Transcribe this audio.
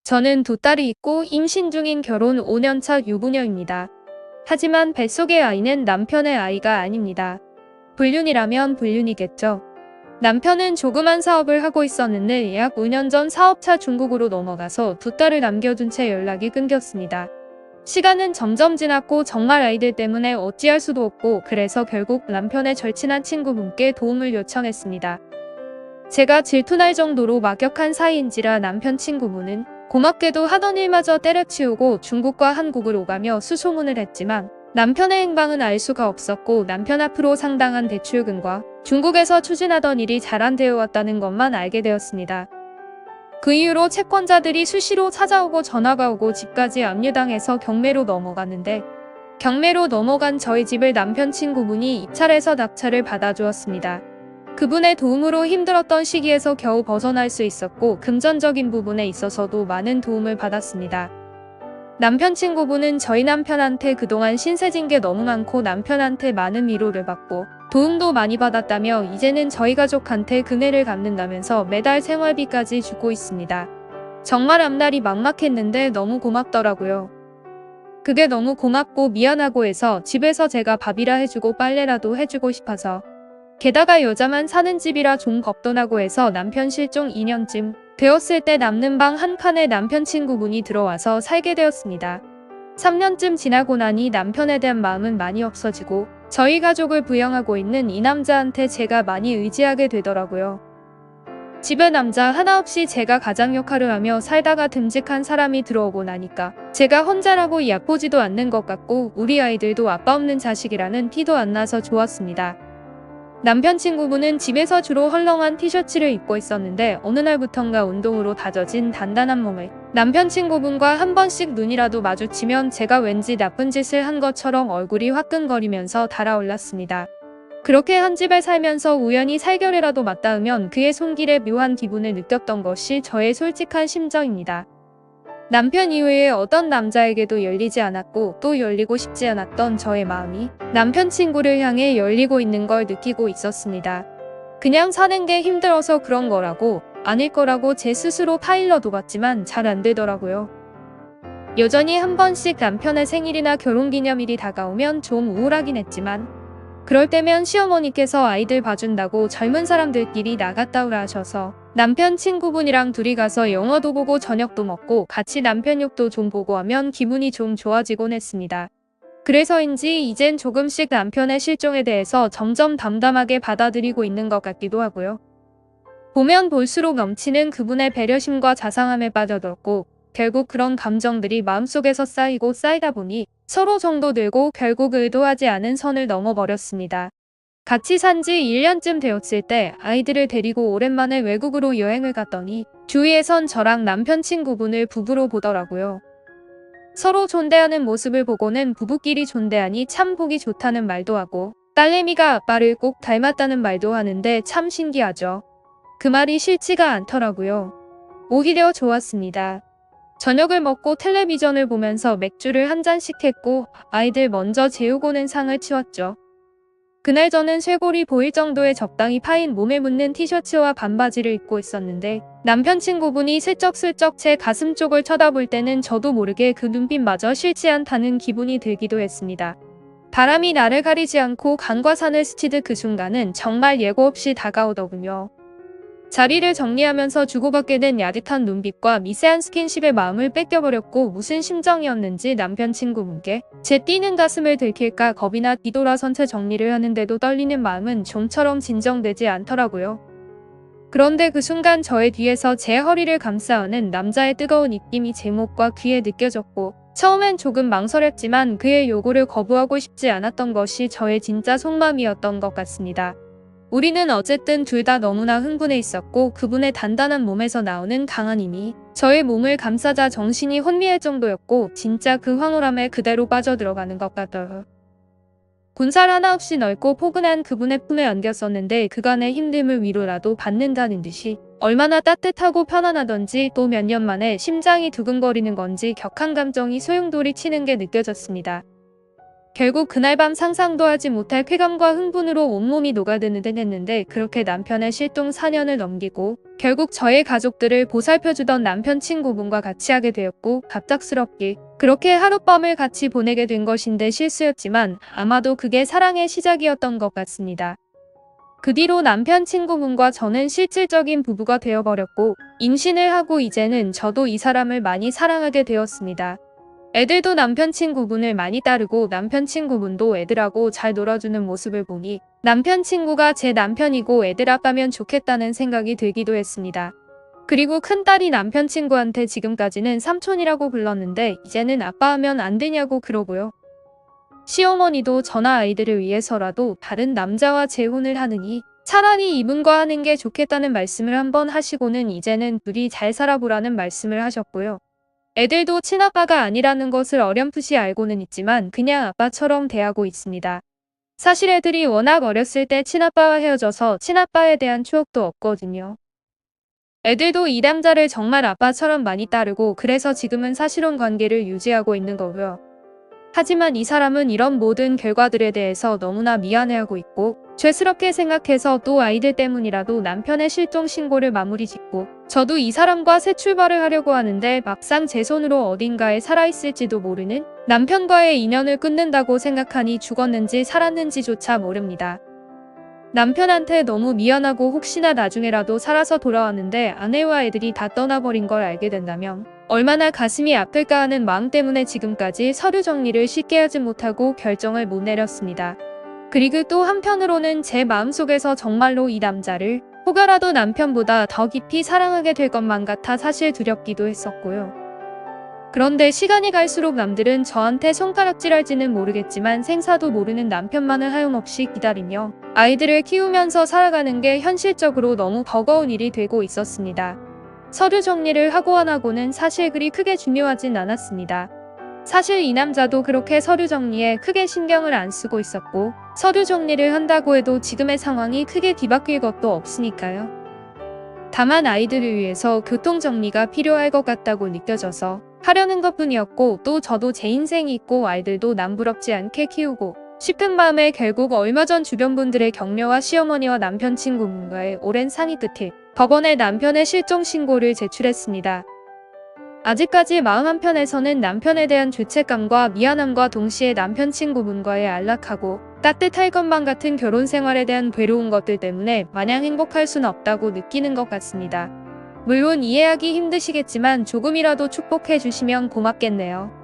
저는 두 딸이 있고 임신 중인 결혼 5년차 유부녀입니다. 하지만 뱃속의 아이는 남편의 아이가 아닙니다. 불륜이라면 불륜이겠죠. 남편은 조그만 사업을 하고 있었는데 약 5년 전 사업차 중국으로 넘어가서 두 딸을 남겨둔 채 연락이 끊겼습니다. 시간은 점점 지났고 정말 아이들 때문에 어찌할 수도 없고 그래서 결국 남편의 절친한 친구분께 도움을 요청했습니다. 제가 질투날 정도로 막역한 사이인지라 남편 친구분은 고맙게도 하던 일마저 때려치우고 중국과 한국을 오가며 수소문을 했지만 남편의 행방은 알 수가 없었고 남편 앞으로 상당한 대출금과 중국에서 추진하던 일이 잘 안 되어 왔다는 것만 알게 되었습니다. 그 이후로 채권자들이 수시로 찾아오고 전화가 오고 집까지 압류당해서 경매로 넘어갔는데 경매로 넘어간 저희 집을 남편 친구분이 입찰해서 낙찰을 받아주었습니다. 그분의 도움으로 힘들었던 시기에서 겨우 벗어날 수 있었고 금전적인 부분에 있어서도 많은 도움을 받았습니다. 남편 친구분은 저희 남편한테 그동안 신세진 게 너무 많고 남편한테 많은 위로를 받고 도움도 많이 받았다며 이제는 저희 가족한테 그네를 갚는다면서 매달 생활비까지 주고 있습니다. 정말 앞날이 막막했는데 너무 고맙더라고요. 그게 너무 고맙고 미안하고 해서 집에서 제가 밥이라 해주고 빨래라도 해주고 싶어서 게다가 여자만 사는 집이라 좀 겁도 나고 해서 남편 실종 2년쯤 되었을 때 남는 방 한 칸에 남편 친구분이 들어와서 살게 되었습니다. 3년쯤 지나고 나니 남편에 대한 마음은 많이 없어지고 저희 가족을 부양하고 있는 이 남자한테 제가 많이 의지하게 되더라고요. 집에 남자 하나 없이 제가 가장 역할을 하며 살다가 듬직한 사람이 들어오고 나니까 제가 혼자라고 얕보지도 않는 것 같고 우리 아이들도 아빠 없는 자식이라는 티도 안 나서 좋았습니다. 남편 친구분은 집에서 주로 헐렁한 티셔츠를 입고 있었는데 어느 날부턴가 운동으로 다져진 단단한 몸을 남편 친구분과 한 번씩 눈이라도 마주치면 제가 왠지 나쁜 짓을 한 것처럼 얼굴이 화끈거리면서 달아올랐습니다. 그렇게 한 집에 살면서 우연히 살결이라도 맞닿으면 그의 손길에 묘한 기분을 느꼈던 것이 저의 솔직한 심정입니다. 남편 이외에 어떤 남자에게도 열리지 않았고 또 열리고 싶지 않았던 저의 마음이 남편 친구를 향해 열리고 있는 걸 느끼고 있었습니다. 그냥 사는 게 힘들어서 그런 거라고 아닐 거라고 제 스스로 타일러 둬봤지만 잘 안 되더라고요. 여전히 한 번씩 남편의 생일이나 결혼기념일이 다가오면 좀 우울하긴 했지만 그럴 때면 시어머니께서 아이들 봐준다고 젊은 사람들끼리 나갔다 오라 하셔서 남편 친구분이랑 둘이 가서 영화도 보고 저녁도 먹고 같이 남편 욕도 좀 보고 하면 기분이 좀 좋아지곤 했습니다. 그래서인지 이젠 조금씩 남편의 실종에 대해서 점점 담담하게 받아들이고 있는 것 같기도 하고요. 보면 볼수록 넘치는 그분의 배려심과 자상함에 빠져들었고 결국 그런 감정들이 마음속에서 쌓이고 쌓이다 보니 서로 정도 들고 결국 의도하지 않은 선을 넘어버렸습니다. 같이 산 지 1년쯤 되었을 때 아이들을 데리고 오랜만에 외국으로 여행을 갔더니 주위에선 저랑 남편 친구분을 부부로 보더라고요. 서로 존대하는 모습을 보고는 부부끼리 존대하니 참 보기 좋다는 말도 하고 딸내미가 아빠를 꼭 닮았다는 말도 하는데 참 신기하죠. 그 말이 싫지가 않더라고요. 오히려 좋았습니다. 저녁을 먹고 텔레비전을 보면서 맥주를 한 잔씩 했고 아이들 먼저 재우고는 상을 치웠죠. 그날 저는 쇄골이 보일 정도의 적당히 파인 몸에 묻는 티셔츠와 반바지를 입고 있었는데 남편 친구분이 슬쩍슬쩍 제 가슴 쪽을 쳐다볼 때는 저도 모르게 그 눈빛마저 싫지 않다는 기분이 들기도 했습니다. 바람이 나를 가리지 않고 강과 산을 스치듯 그 순간은 정말 예고 없이 다가오더군요. 자리를 정리하면서 주고받게 된 야릇한 눈빛과 미세한 스킨십에 마음을 뺏겨버렸고 무슨 심정이었는지 남편 친구분께 제 뛰는 가슴을 들킬까 겁이나 뒤돌아선 채 정리를 하는데도 떨리는 마음은 좀처럼 진정되지 않더라고요. 그런데 그 순간 저의 뒤에서 제 허리를 감싸 안은 남자의 뜨거운 입김이 제 목과 귀에 느껴졌고 처음엔 조금 망설였지만 그의 요구를 거부하고 싶지 않았던 것이 저의 진짜 속마음이었던 것 같습니다. 우리는 어쨌든 둘 다 너무나 흥분해 있었고 그분의 단단한 몸에서 나오는 강한 힘이 저의 몸을 감싸자 정신이 혼미할 정도였고 진짜 그 황홀함에 그대로 빠져들어가는 것 같아요. 군살 하나 없이 넓고 포근한 그분의 품에 안겼었는데 그간의 힘듦을 위로라도 받는다는 듯이 얼마나 따뜻하고 편안하던지 또 몇 년 만에 심장이 두근거리는 건지 격한 감정이 소용돌이 치는 게 느껴졌습니다. 결국 그날 밤 상상도 하지 못할 쾌감과 흥분으로 온몸이 녹아드는 듯 했는데 그렇게 남편의 실종 4년을 넘기고 결국 저의 가족들을 보살펴주던 남편 친구분과 같이 하게 되었고 갑작스럽게 그렇게 하룻밤을 같이 보내게 된 것인데 실수였지만 아마도 그게 사랑의 시작이었던 것 같습니다. 그 뒤로 남편 친구분과 저는 실질적인 부부가 되어버렸고 임신을 하고 이제는 저도 이 사람을 많이 사랑하게 되었습니다. 애들도 남편 친구분을 많이 따르고 남편 친구분도 애들하고 잘 놀아주는 모습을 보니 남편 친구가 제 남편이고 애들 아빠면 좋겠다는 생각이 들기도 했습니다. 그리고 큰딸이 남편 친구한테 지금까지는 삼촌이라고 불렀는데 이제는 아빠하면 안 되냐고 그러고요. 시어머니도 저나 아이들을 위해서라도 다른 남자와 재혼을 하느니 차라리 이분과 하는 게 좋겠다는 말씀을 한번 하시고는 이제는 둘이 잘 살아보라는 말씀을 하셨고요. 애들도 친아빠가 아니라는 것을 어렴풋이 알고는 있지만 그냥 아빠처럼 대하고 있습니다. 사실 애들이 워낙 어렸을 때 친아빠와 헤어져서 친아빠에 대한 추억도 없거든요. 애들도 이 남자를 정말 아빠처럼 많이 따르고 그래서 지금은 사실혼 관계를 유지하고 있는 거고요. 하지만 이 사람은 이런 모든 결과들에 대해서 너무나 미안해하고 있고 죄스럽게 생각해서 또 아이들 때문이라도 남편의 실종 신고를 마무리 짓고 저도 이 사람과 새 출발을 하려고 하는데 막상 제 손으로 어딘가에 살아있을지도 모르는 남편과의 인연을 끊는다고 생각하니 죽었는지 살았는지조차 모릅니다. 남편한테 너무 미안하고 혹시나 나중에라도 살아서 돌아왔는데 아내와 애들이 다 떠나버린 걸 알게 된다면 얼마나 가슴이 아플까 하는 마음 때문에 지금까지 서류 정리를 쉽게 하지 못하고 결정을 못 내렸습니다. 그리고 또 한편으로는 제 마음속에서 정말로 이 남자를 혹여라도 남편보다 더 깊이 사랑하게 될 것만 같아 사실 두렵기도 했었고요. 그런데 시간이 갈수록 남들은 저한테 손가락질할지는 모르겠지만 생사도 모르는 남편만을 하염없이 기다리며 아이들을 키우면서 살아가는 게 현실적으로 너무 버거운 일이 되고 있었습니다. 서류 정리를 하고 안 하고는 사실 그리 크게 중요하진 않았습니다. 사실 이 남자도 그렇게 서류 정리에 크게 신경을 안 쓰고 있었고 서류 정리를 한다고 해도 지금의 상황이 크게 뒤바뀔 것도 없으니까요. 다만 아이들을 위해서 교통정리가 필요할 것 같다고 느껴져서 하려는 것뿐이었고 또 저도 제 인생이 있고 아이들도 남부럽지 않게 키우고 싶은 마음에 결국 얼마 전 주변 분들의 격려와 시어머니와 남편 친구분과의 오랜 상의 끝에 법원에 남편의 실종 신고를 제출했습니다. 아직까지 마음 한편에서는 남편에 대한 죄책감과 미안함과 동시에 남편 친구분과의 안락하고 따뜻할 것만 같은 결혼 생활에 대한 괴로운 것들 때문에 마냥 행복할 순 없다고 느끼는 것 같습니다. 물론 이해하기 힘드시겠지만 조금이라도 축복해 주시면 고맙겠네요.